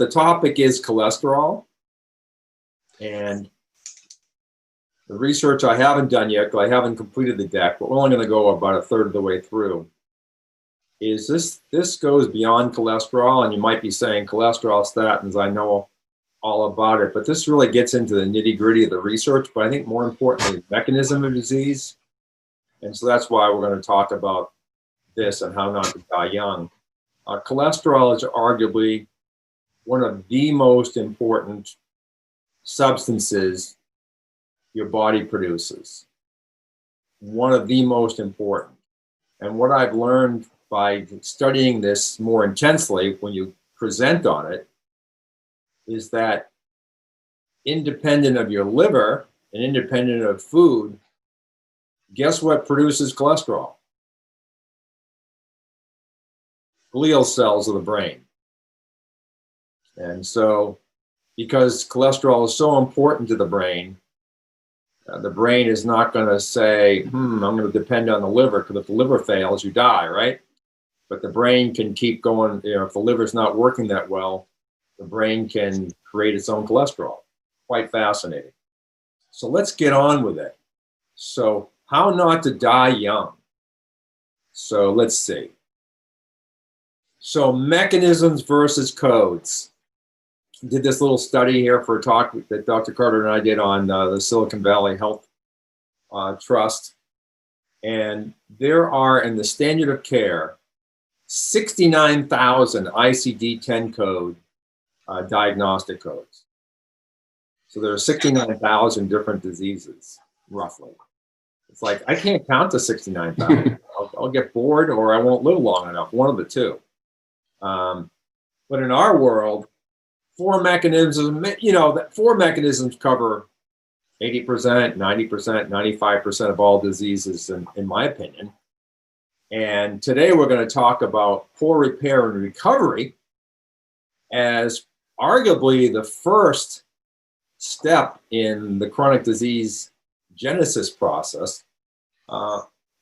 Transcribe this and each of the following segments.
the topic is cholesterol. And the research I haven't done yet, because I haven't completed the deck, but we're only going to go about a third of the way through, is this goes beyond cholesterol. And you might be saying cholesterol, statins, I know all about it, but this really gets into the nitty gritty of the research, but I think more importantly, the mechanism of disease. And so that's why we're going to talk about this and how not to die young. Cholesterol is arguably one of the most important substances your body produces. One of the most important. And what I've learned by studying this more intensely when you present on it is that independent of your liver and independent of food, guess what produces cholesterol? Glial cells of the brain. And so, because cholesterol is so important to the brain is not going to say, I'm going to depend on the liver, because if the liver fails, you die, right? But the brain can keep going. If the liver's not working that well, the brain can create its own cholesterol. Quite fascinating. So let's get on with it. So how not to die young? So let's see. So mechanisms versus codes. Did this little study here for a talk that Dr. Carter and I did on the Silicon Valley Health Trust. And there are, in the standard of care, 69,000 ICD-10 code diagnostic codes. So there are 69,000 different diseases, roughly. It's like, I can't count to 69,000. I'll get bored or I won't live long enough, one of the two. But in our world, four mechanisms cover 80%, 90%, 95% of all diseases, in my opinion. And today we're going to talk about poor repair and recovery as arguably the first step in the chronic disease genesis process.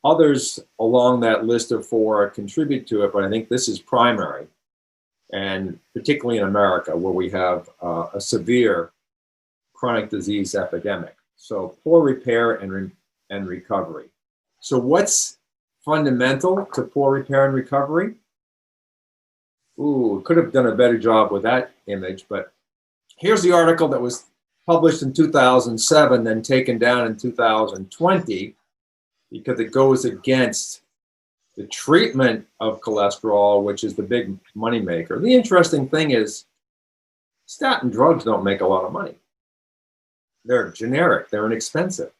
Others along that list of four contribute to it, but I think this is primary, and particularly in America, where we have a severe chronic disease epidemic. So poor repair and recovery. So what's fundamental to poor repair and recovery? Could have done a better job with that image, but here's the article that was published in 2007, then taken down in 2020, because it goes against the treatment of cholesterol, which is the big moneymaker. The interesting thing is, statin drugs don't make a lot of money. They're generic, they're inexpensive.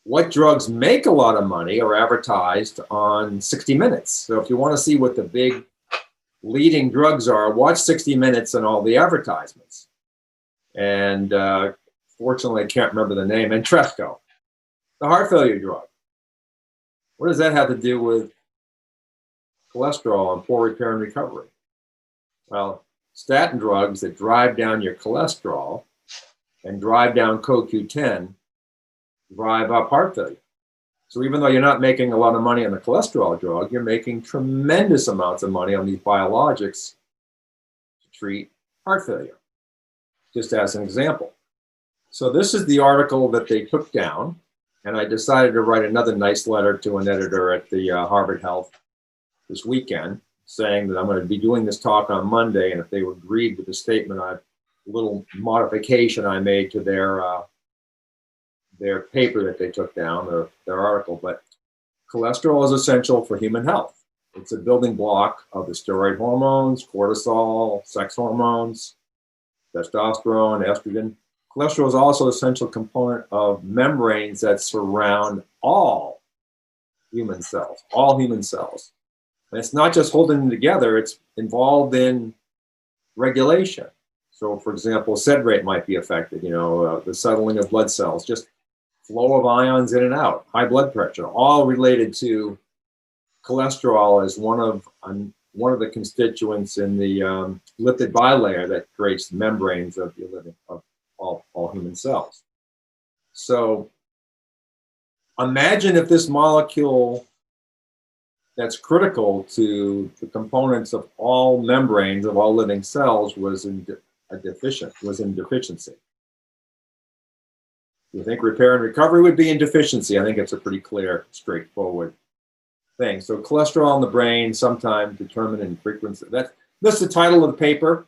What drugs make a lot of money are advertised on 60 Minutes. So if you want to see what the big leading drugs are, watch 60 Minutes and all the advertisements. And fortunately, I can't remember the name, Entresto, the heart failure drug. What does that have to do with cholesterol and poor repair and recovery? Well, statin drugs that drive down your cholesterol and drive down CoQ10 drive up heart failure. So even though you're not making a lot of money on the cholesterol drug, you're making tremendous amounts of money on these biologics to treat heart failure, just as an example. So this is the article that they took down, and I decided to write another nice letter to an editor at the Harvard Health this weekend, saying that I'm going to be doing this talk on Monday, and if they agreed with the statement, a little modification I made to their paper that they took down, their article. But cholesterol is essential for human health. It's a building block of the steroid hormones, cortisol, sex hormones, testosterone, estrogen. Cholesterol is also an essential component of membranes that surround all human cells, And it's not just holding them together, it's involved in regulation. So for example, sed rate might be affected, the settling of blood cells, just flow of ions in and out, high blood pressure, all related to cholesterol as one of the constituents in the lipid bilayer that creates the membranes of all human cells. So imagine if this molecule that's critical to the components of all membranes of all living cells was in deficiency. You think repair and recovery would be in deficiency? I think it's a pretty clear, straightforward thing. So cholesterol in the brain, sometimes determined in frequency. That's the title of the paper.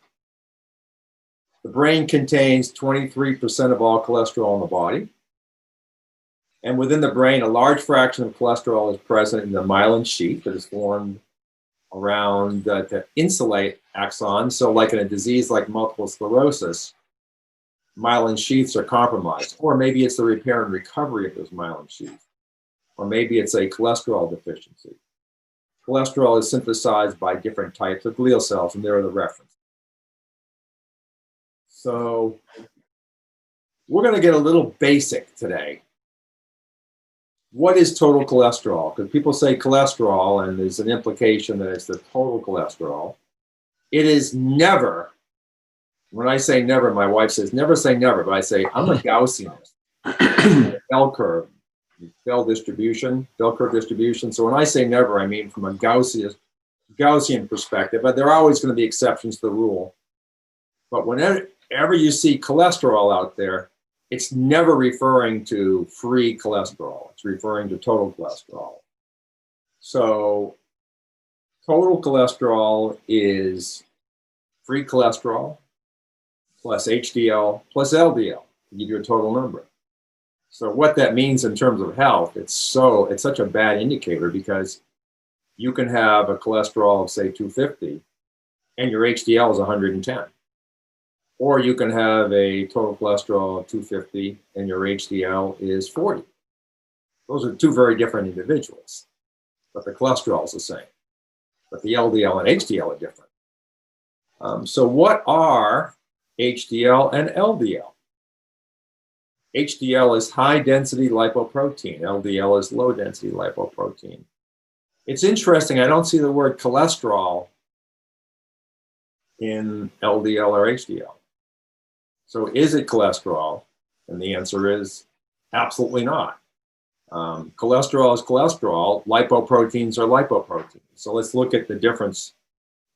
The brain contains 23% of all cholesterol in the body. And within the brain, a large fraction of cholesterol is present in the myelin sheath that is formed around to insulate axons. So like in a disease like multiple sclerosis, myelin sheaths are compromised. Or maybe it's the repair and recovery of those myelin sheaths. Or maybe it's a cholesterol deficiency. Cholesterol is synthesized by different types of glial cells, and there are the references. So we're going to get a little basic today. What is total cholesterol? Because people say cholesterol, and there's an implication that it's the total cholesterol. It is never, when I say never, my wife says, never say never, but I say, I'm a Gaussianist. Bell curve, bell curve distribution. So when I say never, I mean from a Gaussian perspective, but there are always going to be exceptions to the rule. But whenever you see cholesterol out there, it's never referring to free cholesterol. It's referring to total cholesterol. So total cholesterol is free cholesterol plus HDL plus LDL to give you a total number. So what that means in terms of health, it's such a bad indicator, because you can have a cholesterol of, say, 250 and your HDL is 110. Or you can have a total cholesterol of 250 and your HDL is 40. Those are two very different individuals, but the cholesterol is the same. But the LDL and HDL are different. So what are HDL and LDL? HDL is high-density lipoprotein. LDL is low-density lipoprotein. It's interesting, I don't see the word cholesterol in LDL or HDL. So is it cholesterol? And the answer is absolutely not. Cholesterol is cholesterol. Lipoproteins are lipoproteins. So let's look at the difference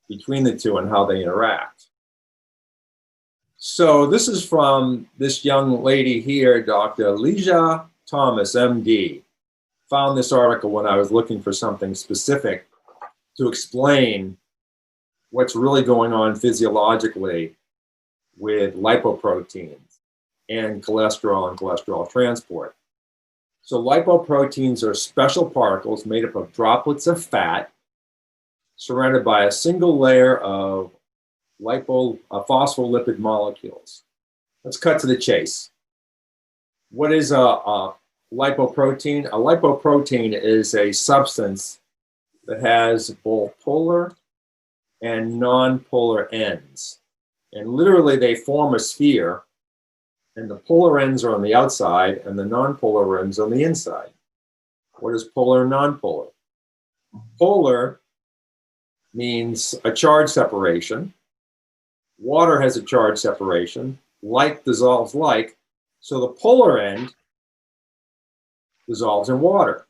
between the two and how they interact. So this is from this young lady here, Dr. Leija Thomas, MD. Found this article when I was looking for something specific to explain what's really going on physiologically with lipoproteins and cholesterol transport. So lipoproteins are special particles made up of droplets of fat surrounded by a single layer of phospholipid molecules. Let's cut to the chase. What is a lipoprotein? A lipoprotein is a substance that has both polar and non-polar ends. And literally they form a sphere, and the polar ends are on the outside and the non-polar ends on the inside. What is polar and non-polar? Polar means a charge separation. Water has a charge separation. Like dissolves like. So the polar end dissolves in water.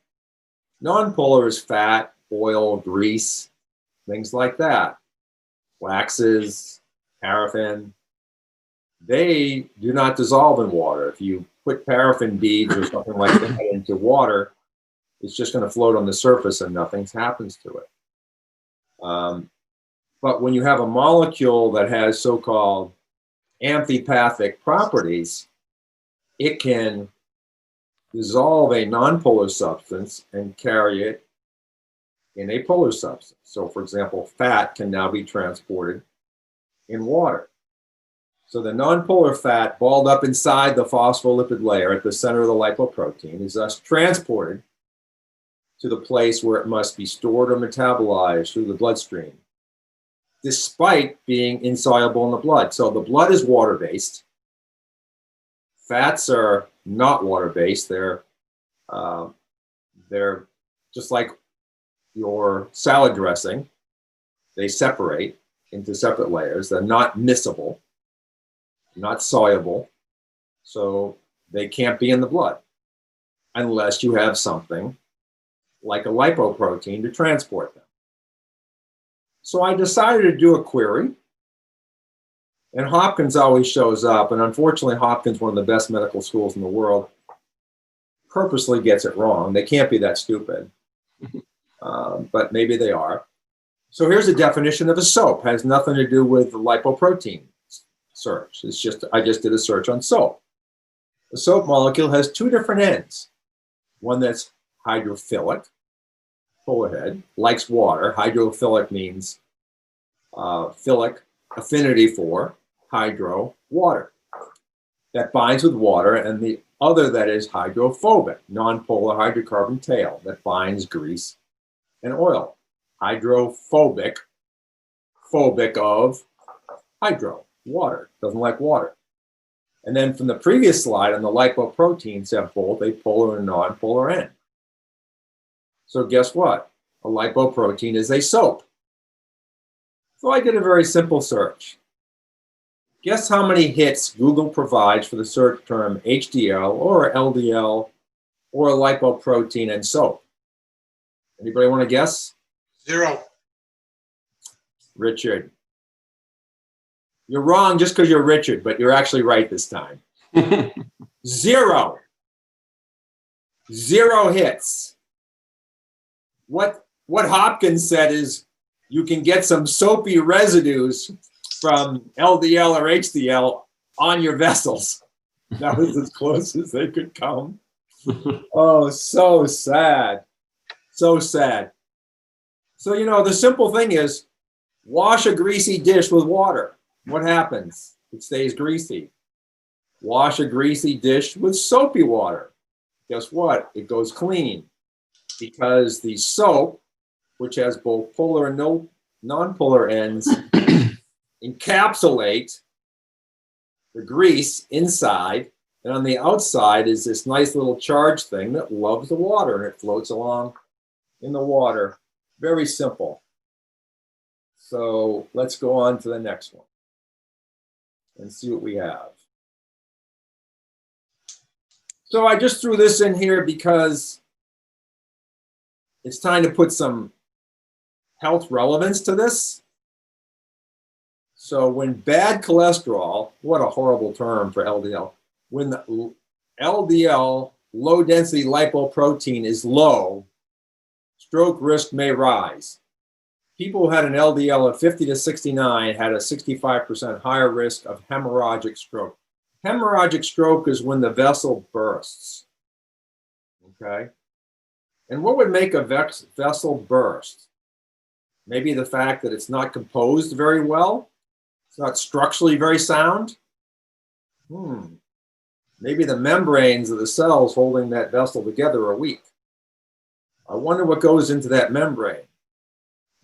Non-polar is fat, oil, grease, things like that. Waxes, paraffin. They do not dissolve in water. If you put paraffin beads or something like that into water, it's just going to float on the surface and nothing happens to it. But when you have a molecule that has so-called amphipathic properties, it can dissolve a nonpolar substance and carry it in a polar substance. So for example, fat can now be transported in water. So the nonpolar fat balled up inside the phospholipid layer at the center of the lipoprotein is thus transported to the place where it must be stored or metabolized through the bloodstream, despite being insoluble in the blood. So the blood is water-based. Fats are not water-based. They're just like your salad dressing. They separate into separate layers. They're not miscible, not soluble. So they can't be in the blood unless you have something like a lipoprotein, to transport them. So I decided to do a query, and Hopkins always shows up, and unfortunately Hopkins, one of the best medical schools in the world, purposely gets it wrong. They can't be that stupid, but maybe they are. So here's a definition of a soap. Has nothing to do with the lipoprotein search. It's just, I just did a search on soap. The soap molecule has two different ends. One that's hydrophilic, pull ahead, likes water. Hydrophilic means philic, affinity for, hydro, water. That binds with water, and the other that is hydrophobic, nonpolar hydrocarbon tail, that binds grease and oil. Hydrophobic, phobic of hydro, water, doesn't like water. And then from the previous slide on the lipoproteins have both a polar and non-polar end. So guess what? A lipoprotein is a soap. So I did a very simple search. Guess how many hits Google provides for the search term HDL or LDL or lipoprotein and soap? Anybody want to guess? 0. Richard. You're wrong just because you're Richard, but you're actually right this time. 0. 0 hits. What Hopkins said is you can get some soapy residues from LDL or HDL on your vessels. That was as close as they could come. Oh, so sad. So sad. So, you know, the simple thing is wash a greasy dish with water. What happens? It stays greasy. Wash a greasy dish with soapy water. Guess what? It goes clean, because the soap, which has both polar and non-polar ends, encapsulate the grease inside, and on the outside is this nice little charged thing that loves the water, and it floats along in the water. Very simple. So let's go on to the next one and see what we have. So I just threw this in here because it's time to put some health relevance to this. So when bad cholesterol, what a horrible term for LDL, when the LDL, low density lipoprotein, is low, stroke risk may rise. People who had an LDL of 50 to 69 had a 65% higher risk of hemorrhagic stroke. Hemorrhagic stroke is when the vessel bursts. Okay? And what would make a vessel burst? Maybe the fact that it's not composed very well. It's not structurally very sound. Maybe the membranes of the cells holding that vessel together are weak. I wonder what goes into that membrane.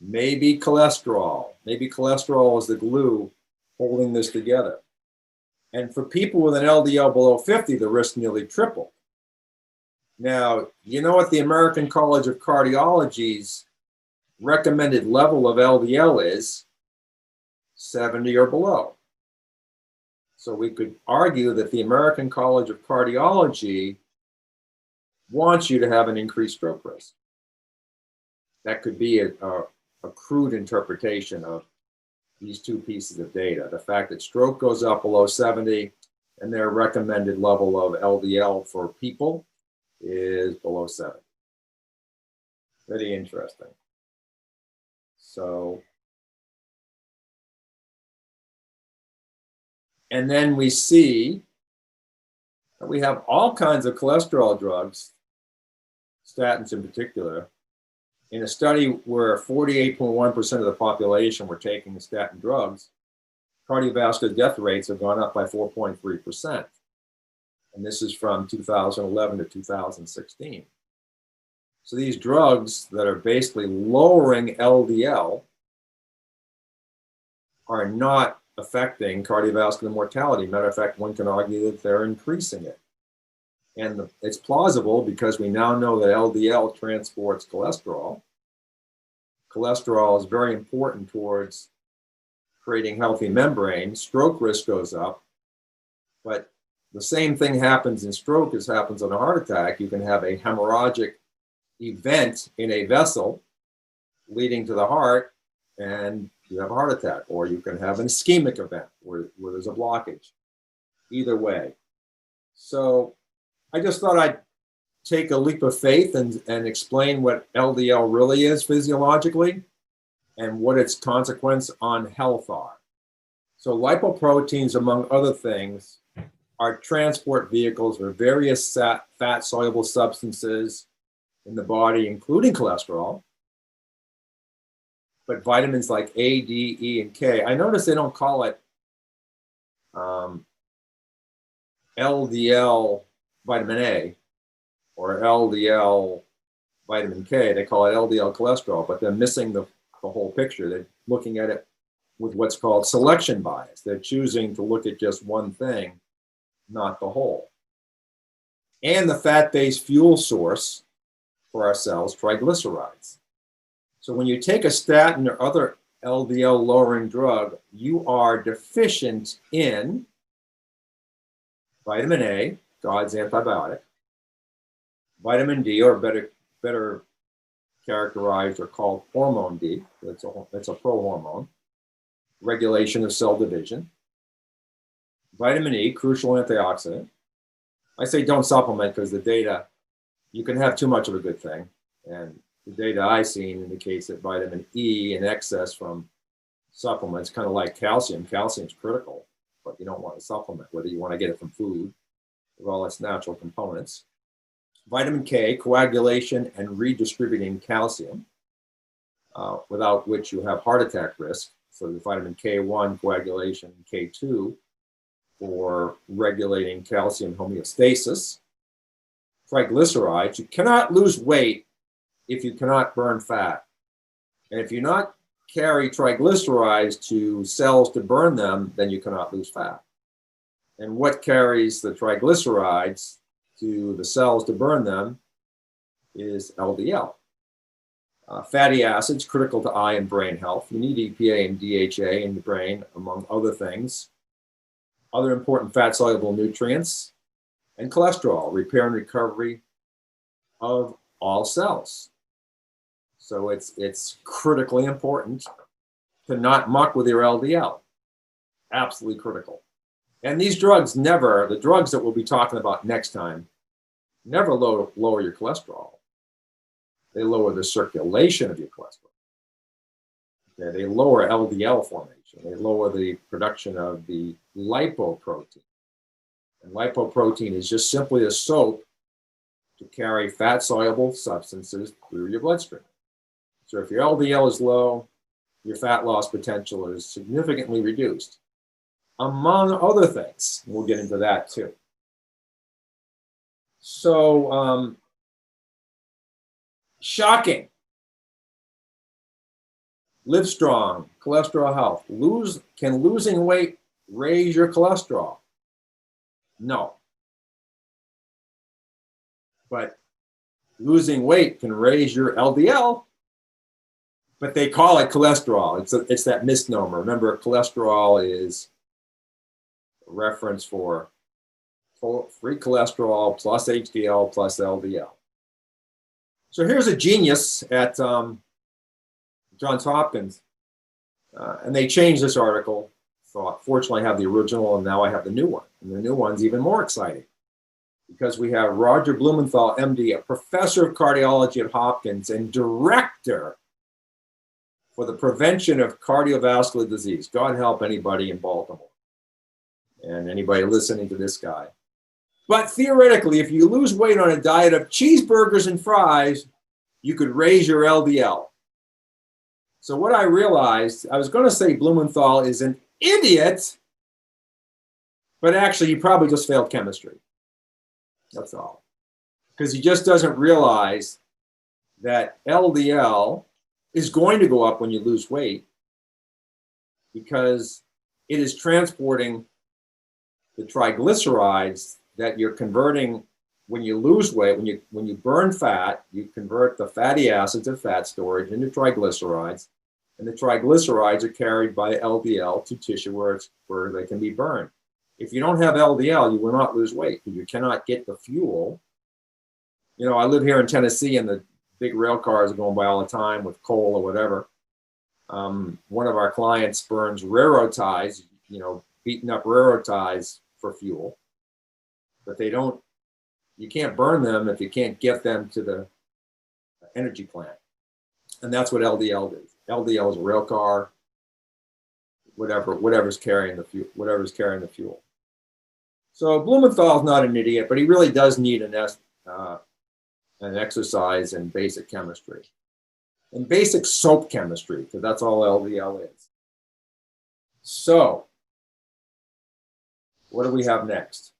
Maybe cholesterol. Maybe cholesterol is the glue holding this together. And for people with an LDL below 50, the risk nearly tripled. Now, you know what the American College of Cardiology's recommended level of LDL is? 70 or below. So we could argue that the American College of Cardiology wants you to have an increased stroke risk. That could be a crude interpretation of these two pieces of data. The fact that stroke goes up below 70 and their recommended level of LDL for people is below 70. Pretty interesting. So, and then we see that we have all kinds of cholesterol drugs, statins in particular, in a study where 48.1% of the population were taking the statin drugs. Cardiovascular death rates have gone up by 4.3%. And this is from 2011 to 2016. So these drugs that are basically lowering LDL are not affecting cardiovascular mortality. Matter of fact, one can argue that they're increasing it. And it's plausible because we now know that LDL transports cholesterol. Cholesterol is very important towards creating healthy membranes. Stroke risk goes up, but the same thing happens in stroke as happens in a heart attack. You can have a hemorrhagic event in a vessel leading to the heart, and you have a heart attack. Or you can have an ischemic event where there's a blockage. Either way. So I just thought I'd take a leap of faith and explain what LDL really is physiologically and what its consequence on health are. So lipoproteins, among other things, are transport vehicles for various fat-soluble substances in the body, including cholesterol, but vitamins like A, D, E, and K. I notice they don't call it LDL vitamin A or LDL vitamin K. They call it LDL cholesterol, but they're missing the whole picture. They're looking at it with what's called selection bias. They're choosing to look at just one thing, not the whole. And the fat-based fuel source for our cells, triglycerides. So when you take a statin or other LDL lowering drug, you are deficient in vitamin A, God's antibiotic, vitamin D, or better characterized or called hormone D. It's a prohormone, regulation of cell division. Vitamin E, crucial antioxidant. I say don't supplement because the data, you can have too much of a good thing. And the data I've seen indicates that vitamin E in excess from supplements, kind of like calcium. Calcium's critical, but you don't want to supplement, whether you want to get it from food with all its natural components. Vitamin K, coagulation and redistributing calcium, without which you have heart attack risk. So the vitamin K1, coagulation, K2 for regulating calcium homeostasis. Triglycerides, you cannot lose weight if you cannot burn fat. And if you not carry triglycerides to cells to burn them, then you cannot lose fat. And what carries the triglycerides to the cells to burn them is LDL. Fatty acids, critical to eye and brain health. You need EPA and DHA in the brain, among other things. Other important fat-soluble nutrients, and cholesterol, repair and recovery of all cells. So it's critically important to not muck with your LDL. Absolutely critical. And these drugs the drugs that we'll be talking about next time, never lower your cholesterol. They lower the circulation of your cholesterol. Okay, they lower LDL formation. They lower the production of the lipoprotein. And lipoprotein is just simply a soap to carry fat-soluble substances through your bloodstream. So if your LDL is low, your fat loss potential is significantly reduced, among other things. We'll get into that too. So, shocking. Live strong, cholesterol health. Can losing weight raise your cholesterol? No. But losing weight can raise your LDL, but they call it cholesterol. It's that misnomer. Remember, cholesterol is a reference for free cholesterol plus HDL plus LDL. So here's a genius at Johns Hopkins, and they changed this article. So fortunately, I have the original, and now I have the new one. And the new one's even more exciting because we have Roger Blumenthal, MD, a professor of cardiology at Hopkins and director for the prevention of cardiovascular disease. God help anybody in Baltimore and anybody listening to this guy. But theoretically, if you lose weight on a diet of cheeseburgers and fries, you could raise your LDL. So what I realized, I was going to say Blumenthal is an idiot, but actually he probably just failed chemistry. That's all. Because he just doesn't realize that LDL is going to go up when you lose weight because it is transporting the triglycerides that you're converting when you lose weight. When you burn fat, you convert the fatty acids of fat storage into triglycerides, and the triglycerides are carried by LDL to tissue where they can be burned. If you don't have LDL, you will not lose weight because you cannot get the fuel. You know, I live here in Tennessee, and the big rail cars are going by all the time with coal or whatever. One of our clients burns railroad ties, beaten up railroad ties for fuel, but you can't burn them if you can't get them to the energy plant. And that's what LDL is. LDL is a rail car, whatever's carrying the fuel. So Blumenthal is not an idiot, but he really does need an exercise in basic chemistry. And basic soap chemistry, because that's all LDL is. So, what do we have next?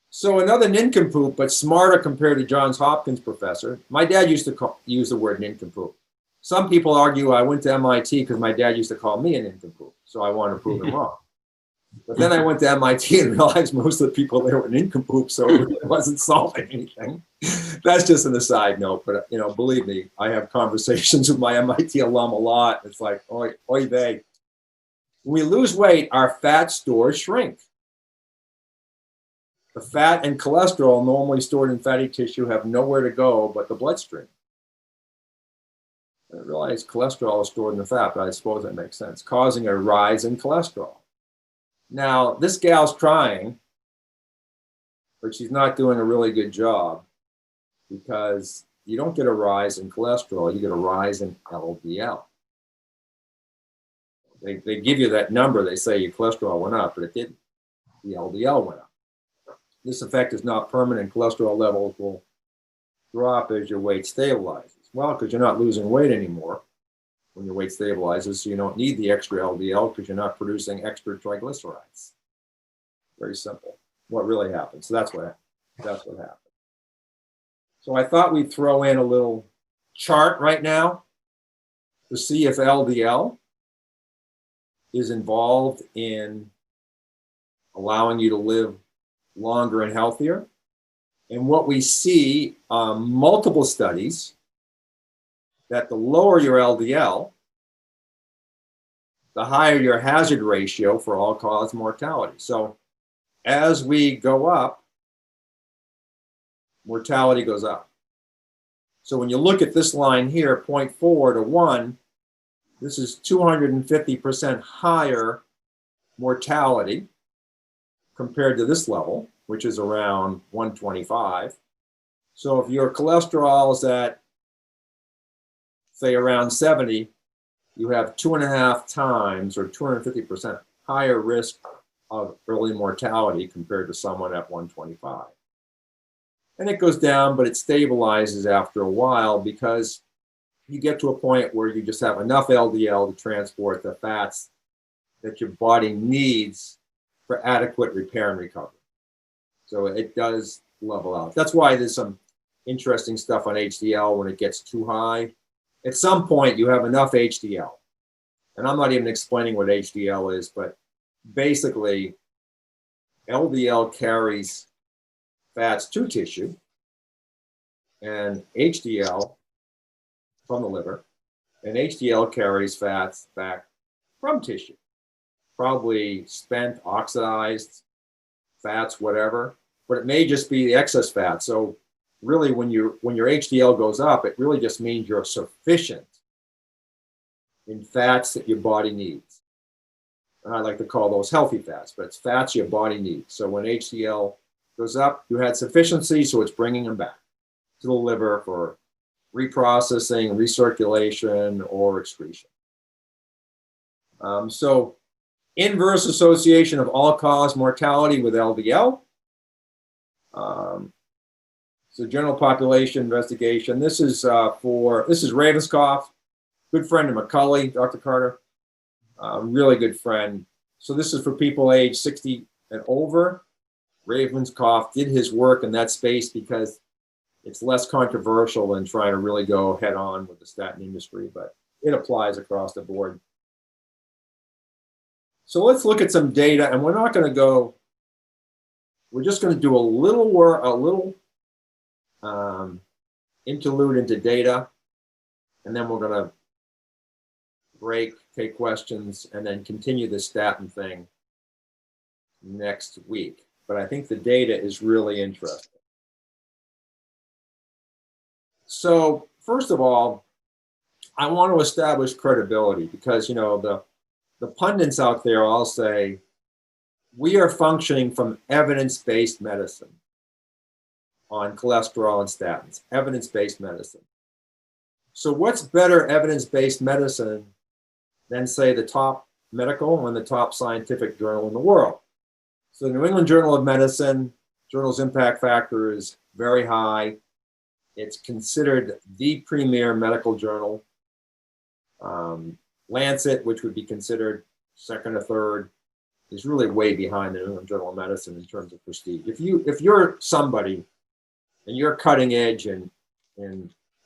So another nincompoop, but smarter compared to Johns Hopkins professor. My dad used to use the word nincompoop. Some people argue I went to MIT because my dad used to call me a nincompoop, so I want to prove him wrong. But then I went to MIT and realized most of the people there were nincompoops, so it really wasn't solving anything. That's just an aside note, but believe me, I have conversations with my MIT alum a lot. It's like, oy vey. When we lose weight, our fat stores shrink. The fat and cholesterol normally stored in fatty tissue have nowhere to go but the bloodstream. I realize cholesterol is stored in the fat, but I suppose that makes sense, causing a rise in cholesterol. Now, this gal's trying, but she's not doing a really good job because you don't get a rise in cholesterol, you get a rise in LDL. They give you that number, they say your cholesterol went up, but it didn't. The LDL went up. This effect is not permanent. Cholesterol levels will drop as your weight stabilizes. Well, because you're not losing weight anymore when your weight stabilizes, so you don't need the extra LDL because you're not producing extra triglycerides. Very simple. What really happens. So that's what happened. So I thought we'd throw in a little chart right now to see if LDL is involved in allowing you to live longer and healthier. And what we see, multiple studies, that the lower your LDL, the higher your hazard ratio for all-cause mortality. So as we go up, mortality goes up. So when you look at this line here, 0.4 to 1, this is 250% higher mortality compared to this level, which is around 125. So if your cholesterol is at, say, around 70, you have 2.5 times or 250% higher risk of early mortality compared to someone at 125. And it goes down, but it stabilizes after a while because you get to a point where you just have enough LDL to transport the fats that your body needs for adequate repair and recovery. So it does level out. That's why there's some interesting stuff on HDL when it gets too high. At some point, you have enough HDL. And I'm not even explaining what HDL is, but basically, LDL carries fats to tissue and HDL from the liver, and HDL carries fats back from tissue, probably spent, oxidized fats, whatever, but it may just be the excess fat. So really when your HDL goes up, it really just means you're sufficient in fats that your body needs. And I like to call those healthy fats, but it's fats your body needs. So when HDL goes up, you had sufficiency, so it's bringing them back to the liver for reprocessing, recirculation, or excretion. So inverse association of all-cause mortality with LDL. So general population investigation. This is Ravenscoff, good friend of McCulley, Dr. Carter, really good friend. So this is for people age 60 and over. Ravenscoff did his work in that space because it's less controversial than trying to really go head on with the statin industry, but it applies across the board. So let's look at some data, and we're not going to go, we're just going to do a little interlude into data, and then we're going to break, take questions, and then continue the statin thing next week. But I think the data is really interesting. So first of all, I want to establish credibility because, you know, the pundits out there all say, we are functioning from evidence-based medicine on cholesterol and statins, evidence-based medicine. So what's better evidence-based medicine than, say, the top medical and the top scientific journal in the world? So the New England Journal of Medicine, journal's impact factor is very high. It's considered the premier medical journal. Lancet, which would be considered second or third, is really way behind the New England Journal of Medicine in terms of prestige. If you're somebody and you're cutting edge in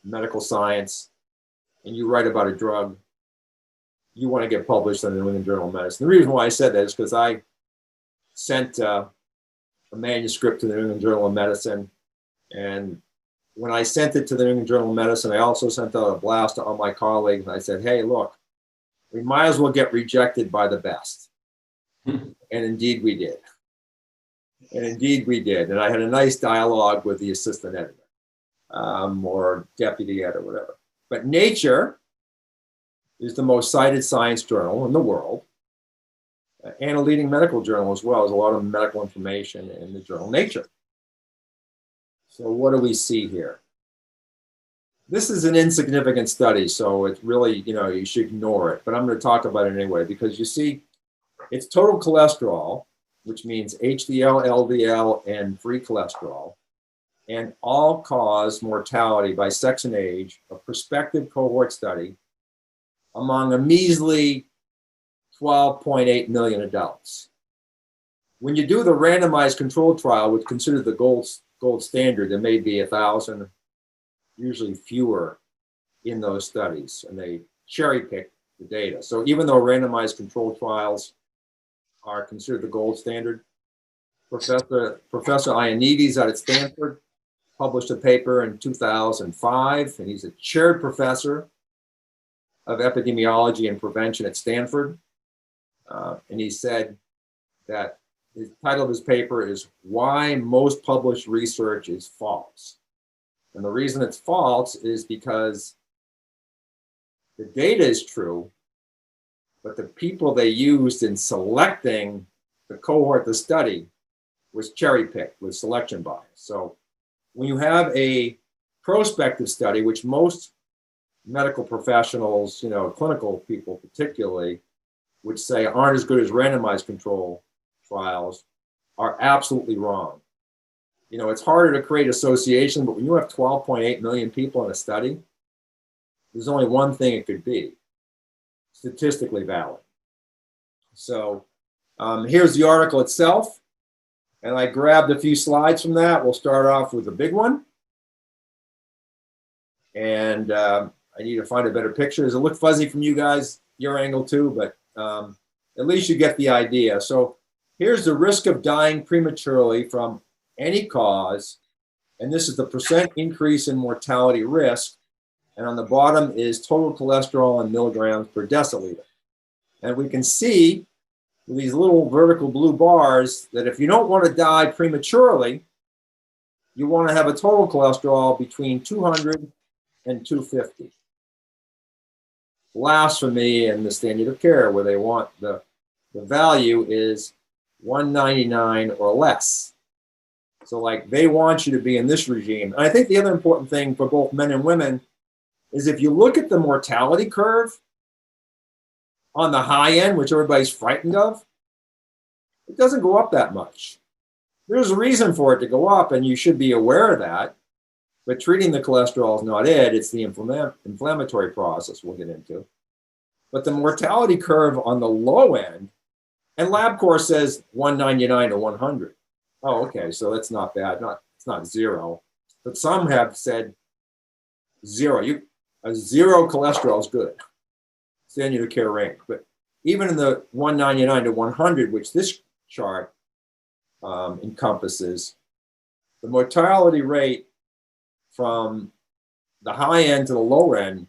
medical science and you write about a drug, you want to get published in the New England Journal of Medicine. The reason why I said that is because I sent a manuscript to the New England Journal of Medicine, and when I sent it to the New England Journal of Medicine, I also sent out a blast to all my colleagues, and I said, hey, look, we might as well get rejected by the best. And indeed we did. And indeed we did. And I had a nice dialogue with the assistant editor or deputy editor, whatever. But Nature is the most cited science journal in the world, and a leading medical journal as well. There's a lot of medical information in the journal Nature. So what do we see here? This is an insignificant study, so it's really, you know, you should ignore it. But I'm going to talk about it anyway, because you see, it's total cholesterol, which means HDL, LDL, and free cholesterol, and all-cause mortality by sex and age, a prospective cohort study among a measly 12.8 million adults. When you do the randomized controlled trial, which is considered the gold standard, there may be 1,000, usually fewer in those studies, and they cherry pick the data. So even though randomized controlled trials are considered the gold standard, Professor Ioannidis out at Stanford published a paper in 2005, and he's a chaired professor of epidemiology and prevention at Stanford. And he said that the title of his paper is Why Most Published Research is False. And the reason it's false is because the data is true, but the people they used in selecting the cohort, the study, was cherry-picked with selection bias. So when you have a prospective study, which most medical professionals, you know, clinical people particularly, would say aren't as good as randomized control trials, are absolutely wrong. You know, it's harder to create association, but when you have 12.8 million people in a study, there's only one thing it could be: statistically valid. So here's the article itself, and I grabbed a few slides from that. We'll start off with the big one. And I need to find a better picture. Does it look fuzzy from you guys, your angle too? But at least you get the idea. So here's the risk of dying prematurely from any cause, and this is the percent increase in mortality risk, and on the bottom is total cholesterol in milligrams per deciliter. And we can see with these little vertical blue bars that if you don't want to die prematurely, you want to have a total cholesterol between 200 and 250. Blasphemy in the standard of care, where they want the value is 199 or less. So like they want you to be in this regime. And I think the other important thing for both men and women is if you look at the mortality curve on the high end, which everybody's frightened of, it doesn't go up that much. There's a reason for it to go up, and you should be aware of that. But treating the cholesterol is not it. It's the inflammatory process we'll get into. But the mortality curve on the low end, and LabCorp says 199 to 100. Oh, okay, so that's not bad. It's not zero. But some have said zero. A zero cholesterol is good. Standard of care rank. But even in the 199 to 100, which this chart encompasses, the mortality rate from the high end to the low end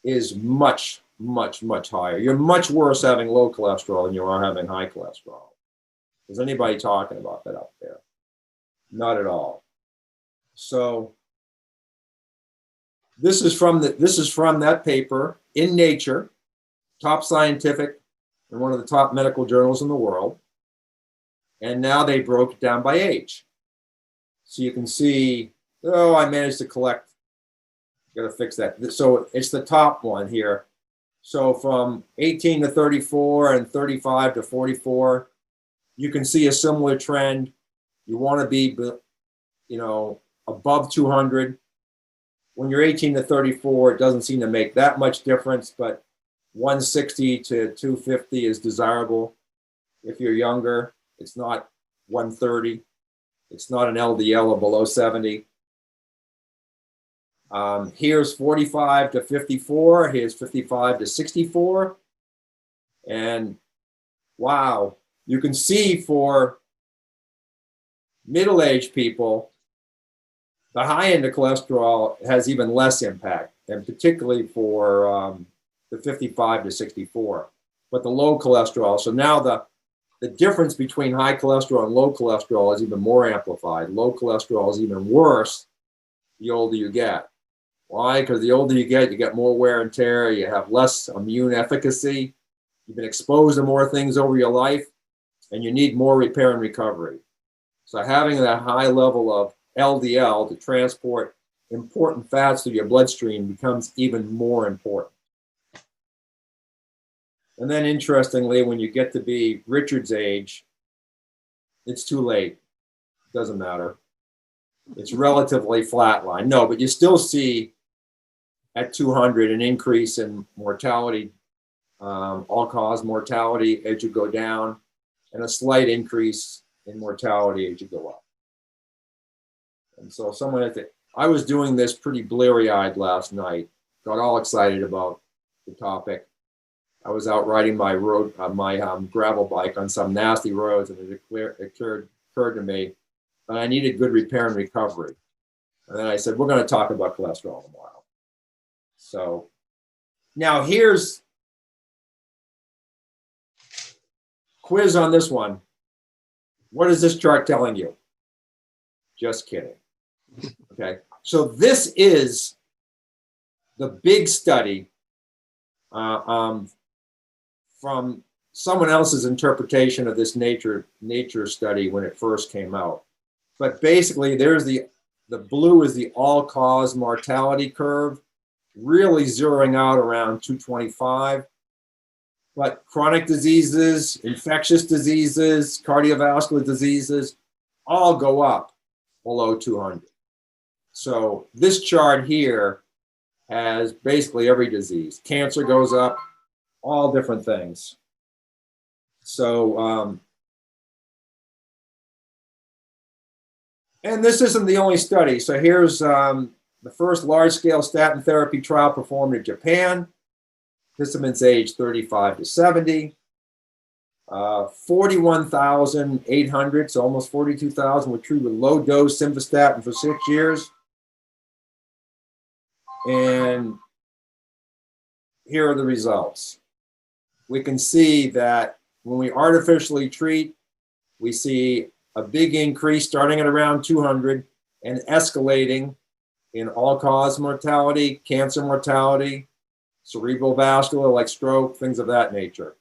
is much, much, much higher. You're much worse having low cholesterol than you are having high cholesterol. Is anybody talking about that up there? Not at all. So This is from that paper in Nature, top scientific and one of the top medical journals in the world. And now they broke it down by age. So you can see, oh, I managed to collect. Got to fix that. So it's the top one here. So from 18 to 34 and 35 to 44, you can see a similar trend. You want to be, above 200. When you're 18 to 34, it doesn't seem to make that much difference, but 160 to 250 is desirable. If you're younger, it's not 130. It's not an LDL of below 70. Here's 45 to 54. Here's 55 to 64. And wow, you can see for middle-aged people, the high end of cholesterol has even less impact, and particularly for the 55 to 64. But the low cholesterol, so now the difference between high cholesterol and low cholesterol is even more amplified. Low cholesterol is even worse the older you get. Why? Because the older you get more wear and tear, you have less immune efficacy, you've been exposed to more things over your life, and you need more repair and recovery. So having that high level of LDL to transport important fats through your bloodstream becomes even more important. And then interestingly, when you get to be Richard's age, it's too late. It doesn't matter. It's relatively flatline. No, but you still see at 200 an increase in mortality, all-cause mortality as you go down, and a slight increase in mortality as you go up. And so I was doing this pretty bleary-eyed last night, got all excited about the topic. I was out riding my gravel bike on some nasty roads, and it occurred to me that I needed good repair and recovery. And then I said, we're going to talk about cholesterol tomorrow. So now here's quiz on this one. What is this chart telling you? Just kidding. Okay, so this is the big study from someone else's interpretation of this nature study when it first came out. But basically, there's the blue is the all-cause mortality curve, really zeroing out around 225. But chronic diseases, infectious diseases, cardiovascular diseases, all go up below 200. So this chart here has basically every disease. Cancer goes up, all different things. So, and this isn't the only study. So here's the first large-scale statin therapy trial performed in Japan. Participants aged 35 to 70. 41,800, so almost 42,000, were treated with low-dose simvastatin for 6 years. And here are the results. We can see that when we artificially treat, we see a big increase starting at around 200 and escalating in all-cause mortality, cancer mortality, cerebral vascular like stroke, things of that nature.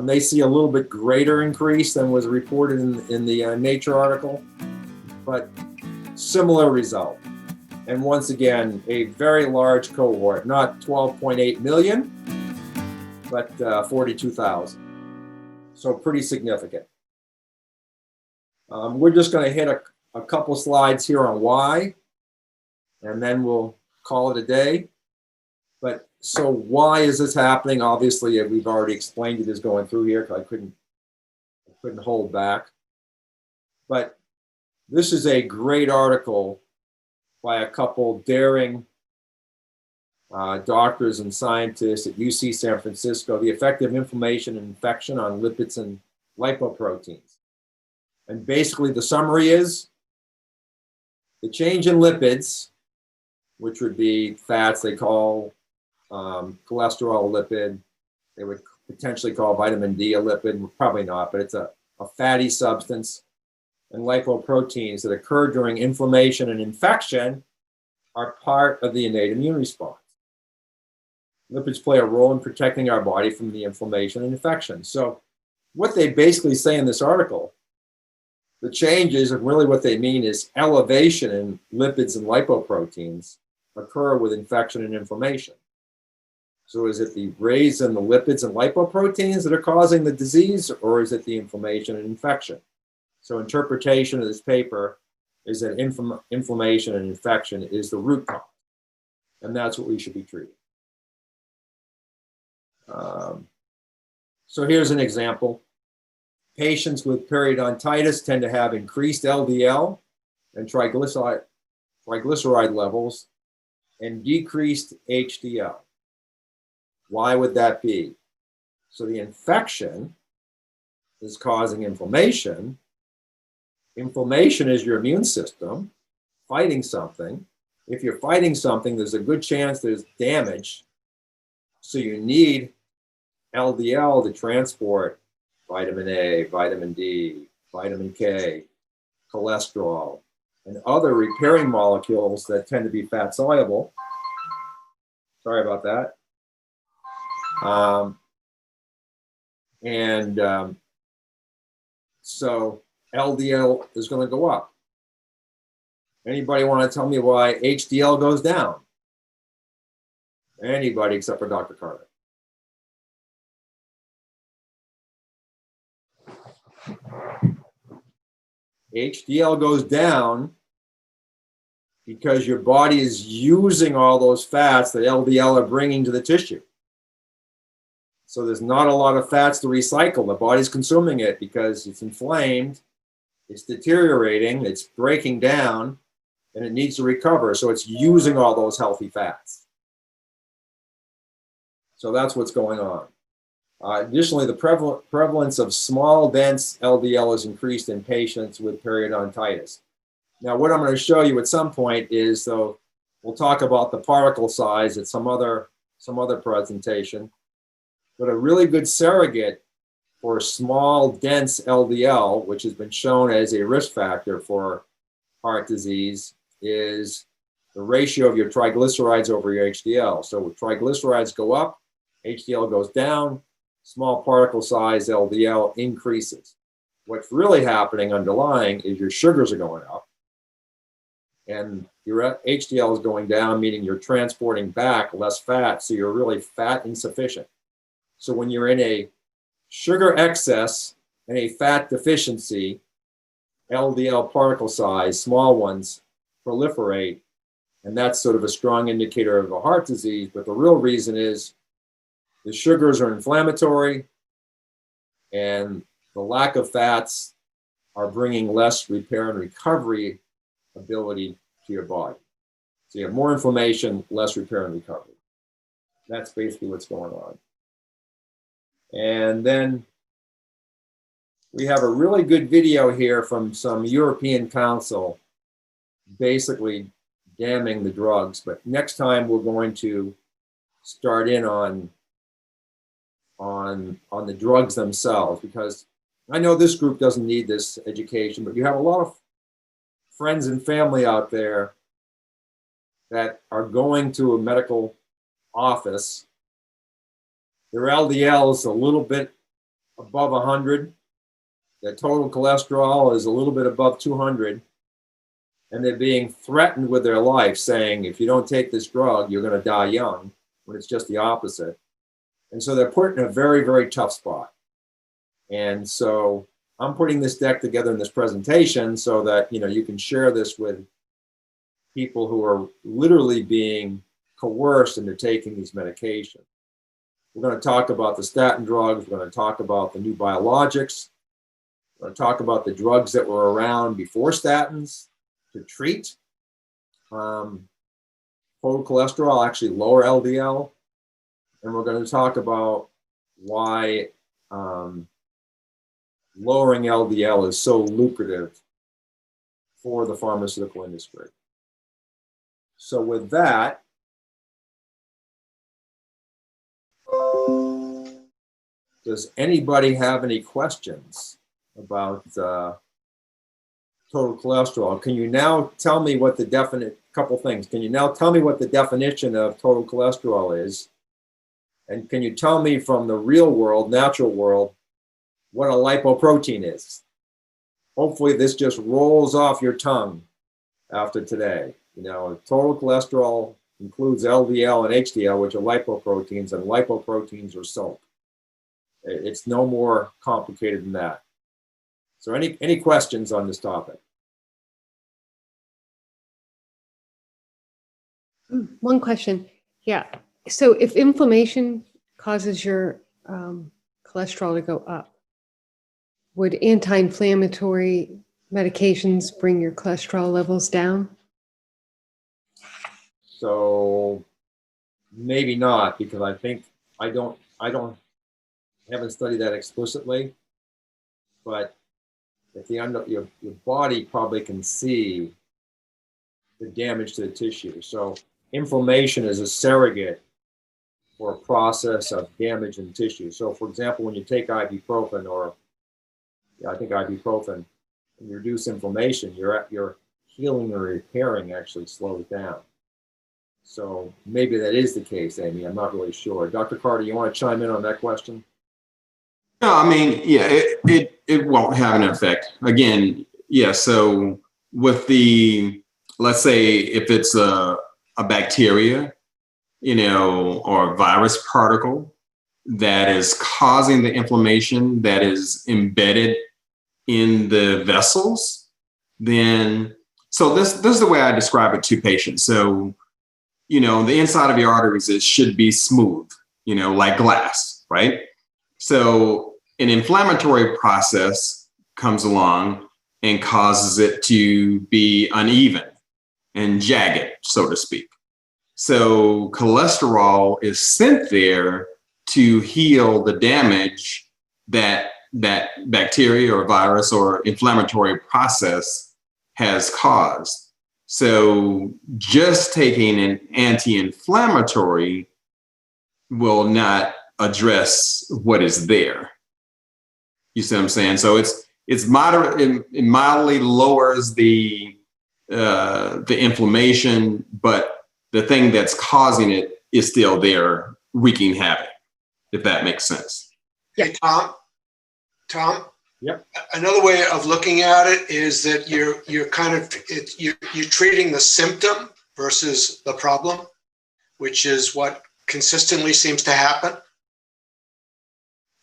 They see a little bit greater increase than was reported in the Nature article, but similar result. And once again, a very large cohort, not 12.8 million, but 42,000. So pretty significant. We're just going to hit a couple slides here on why, and then we'll call it a day. But so why is this happening? Obviously, we've already explained it as going through here because I couldn't hold back. But this is a great article by a couple daring doctors and scientists at UC San Francisco, The Effect of Inflammation and Infection on Lipids and Lipoproteins. And basically the summary is the change in lipids, which would be fats they call cholesterol a lipid. They would potentially call vitamin D a lipid, probably not, but it's a fatty substance, and lipoproteins that occur during inflammation and infection are part of the innate immune response. Lipids play a role in protecting our body from the inflammation and infection. So what they basically say in this article, the changes, and really what they mean is elevation in lipids and lipoproteins occur with infection and inflammation. So is it the raise in the lipids and lipoproteins that are causing the disease, or is it the inflammation and infection? So interpretation of this paper is that inflammation and infection is the root cause, and that's what we should be treating. So here's an example. Patients with periodontitis tend to have increased LDL and triglyceride levels and decreased HDL. Why would that be? So the infection is causing inflammation. Inflammation is your immune system fighting something. If you're fighting something, there's a good chance there's damage. So you need LDL to transport vitamin A, vitamin D, vitamin K, cholesterol, and other repairing molecules that tend to be fat soluble. Sorry about that. So LDL is going to go up. Anybody want to tell me why HDL goes down? Anybody except for Dr. Carter. HDL goes down because your body is using all those fats that LDL are bringing to the tissue. So there's not a lot of fats to recycle. The body's consuming it because it's inflamed, it's deteriorating, it's breaking down, and it needs to recover. So it's using all those healthy fats. So that's what's going on. Additionally, the prevalence of small, dense LDL is increased in patients with periodontitis. Now, what I'm going to show you at some point is, so we'll talk about the particle size at some other presentation, but a really good surrogate for small, dense LDL, which has been shown as a risk factor for heart disease, is the ratio of your triglycerides over your HDL. So when triglycerides go up, HDL goes down, small particle size LDL increases. What's really happening underlying is your sugars are going up and your HDL is going down, meaning you're transporting back less fat, so you're really fat insufficient. So when you're in a sugar excess and a fat deficiency, LDL particle size, small ones, proliferate, and that's sort of a strong indicator of a heart disease. But the real reason is the sugars are inflammatory and the lack of fats are bringing less repair and recovery ability to your body. So you have more inflammation, less repair and recovery. That's basically what's going on. And then we have a really good video here from some European Council basically damning the drugs. But next time we're going to start in on the drugs themselves, because I know this group doesn't need this education, but you have a lot of friends and family out there that are going to a medical office. Their LDL is a little bit above 100. Their total cholesterol is a little bit above 200. And they're being threatened with their life, saying, if you don't take this drug, you're going to die young, when it's just the opposite. And so they're put in a very, very tough spot. And so I'm putting this deck together in this presentation so that, you can share this with people who are literally being coerced into taking these medications. We're going to talk about the statin drugs. We're going to talk about the new biologics. We're going to talk about the drugs that were around before statins to treat total cholesterol, actually lower LDL. And we're going to talk about why lowering LDL is so lucrative for the pharmaceutical industry. So with that, does anybody have any questions about total cholesterol? Can you now tell me what the couple things. Can you now tell me what the definition of total cholesterol is? And can you tell me from the real world, natural world, what a lipoprotein is? Hopefully this just rolls off your tongue after today. You know, total cholesterol includes LDL and HDL, which are lipoproteins, and lipoproteins are soap. It's no more complicated than that. So any questions on this topic? One question. Yeah. So if inflammation causes your cholesterol to go up, would anti-inflammatory medications bring your cholesterol levels down? So maybe not, because I think I haven't studied that explicitly, but at the end of your body probably can see the damage to the tissue. So inflammation is a surrogate for a process of damage in tissue. So for example, when you take ibuprofen, or I think ibuprofen, and you reduce inflammation, your healing or repairing actually slows down. So maybe that is the case, Amy. I'm not really sure. Dr. Carter, you want to chime in on that question? No, I mean, yeah, it won't have an effect. Again, yeah, so with the, let's say if it's a bacteria, you know, or a virus particle that is causing the inflammation that is embedded in the vessels, then, so this is the way I describe it to patients. So, you know, the inside of your arteries, it should be smooth, you know, like glass, right? So an inflammatory process comes along and causes it to be uneven and jagged, so to speak. So cholesterol is sent there to heal the damage that bacteria or virus or inflammatory process has caused. So just taking an anti-inflammatory will not address what is there. You see what I'm saying? So it's moderate, it mildly lowers the inflammation, but the thing that's causing it is still there, wreaking havoc, if that makes sense. Yeah, Tom. Yep. Another way of looking at it is that you're kind of you're treating the symptom versus the problem, which is what consistently seems to happen.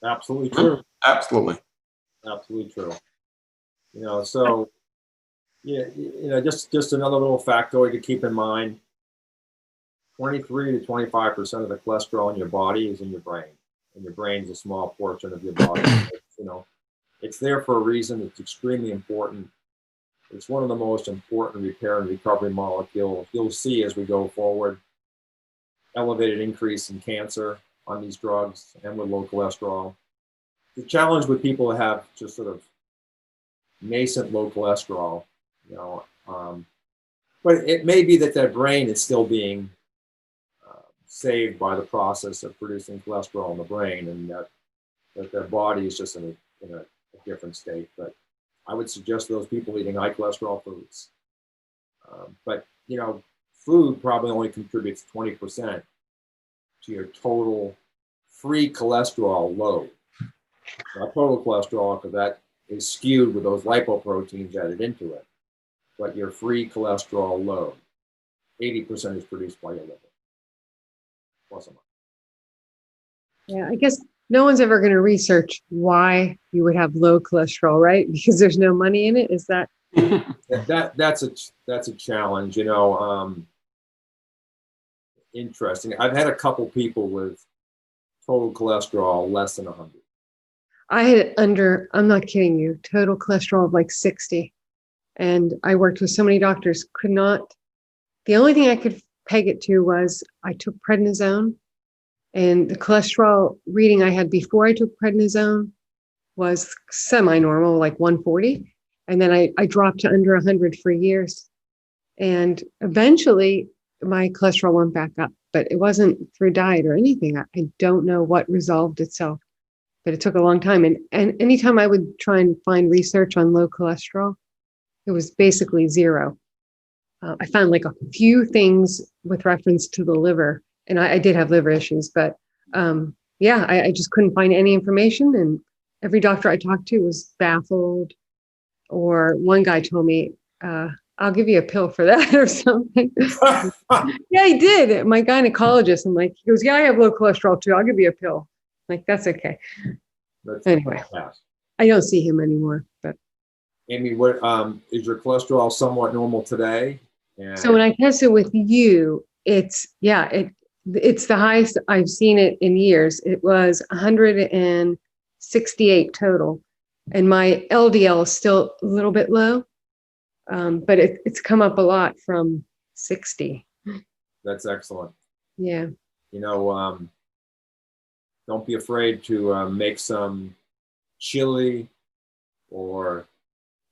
Absolutely true. Absolutely. Absolutely true. You know, so yeah, you know, just another little factoid to keep in mind. 23 to 25% of the cholesterol in your body is in your brain, and your brain is a small portion of your body. You know, it's there for a reason. It's extremely important. It's one of the most important repair and recovery molecules. You'll see as we go forward, elevated increase in cancer on these drugs and with low cholesterol. The challenge with people who have just sort of nascent low cholesterol, you know, but it may be that their brain is still being saved by the process of producing cholesterol in the brain, and that their body is just in a different state. But I would suggest those people eating high cholesterol foods. But, you know, food probably only contributes 20% to your total free cholesterol load. Not total cholesterol, because that is skewed with those lipoproteins added into it. But your free cholesterol load, 80% is produced by your liver. Plus or minus. Yeah, I guess no one's ever going to research why you would have low cholesterol, right? Because there's no money in it. Is that? That's a challenge, you know. Interesting. I've had a couple people with total cholesterol less than 100. I had I'm not kidding you, total cholesterol of like 60. And I worked with so many doctors, the only thing I could peg it to was I took prednisone, and the cholesterol reading I had before I took prednisone was semi-normal, like 140. And then I dropped to under 100 for years. And eventually my cholesterol went back up, but it wasn't through diet or anything. I don't know what resolved itself, but it took a long time. And anytime I would try and find research on low cholesterol, it was basically zero. I found like a few things with reference to the liver, and I did have liver issues, but yeah, I just couldn't find any information, and every doctor I talked to was baffled. Or one guy told me, I'll give you a pill for that or something. Yeah, he did. My gynecologist, I'm like, he goes, yeah, I have low cholesterol too. I'll give you a pill. I'm like, that's okay. Anyway. I don't see him anymore, but. Amy, what is your cholesterol somewhat normal today? And So when I tested with you, it's the highest I've seen it in years. It was 168 total, and my LDL is still a little bit low, but it's come up a lot from 60. that's excellent. Yeah. You know, don't be afraid to make some chili or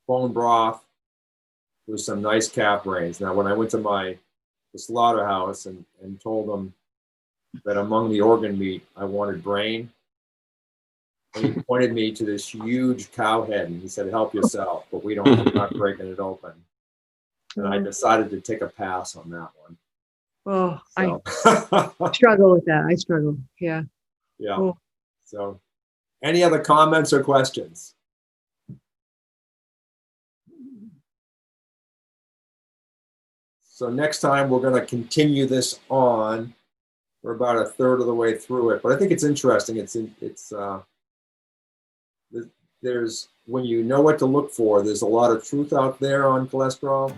bone broth with some nice calf brains. Now, when I went to the slaughterhouse and told them that among the organ meat, I wanted brain, and he pointed me to this huge cow head and he said, help yourself, but we're not breaking it open. And I decided to take a pass on that one. Oh, So. I struggle with that. I struggle. Yeah. Yeah. Cool. So, any other comments or questions? So next time we're going to continue this on. We're about a third of the way through it, but I think it's interesting. There's when you know what to look for, there's a lot of truth out there on cholesterol,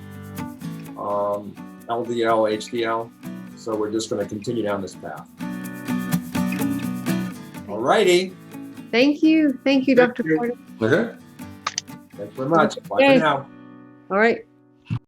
LDL, HDL. So we're just going to continue down this path. All righty. Thank you. Thank you, Dr. Porter. Okay. Thanks very much. Bye for Okay. now. All right.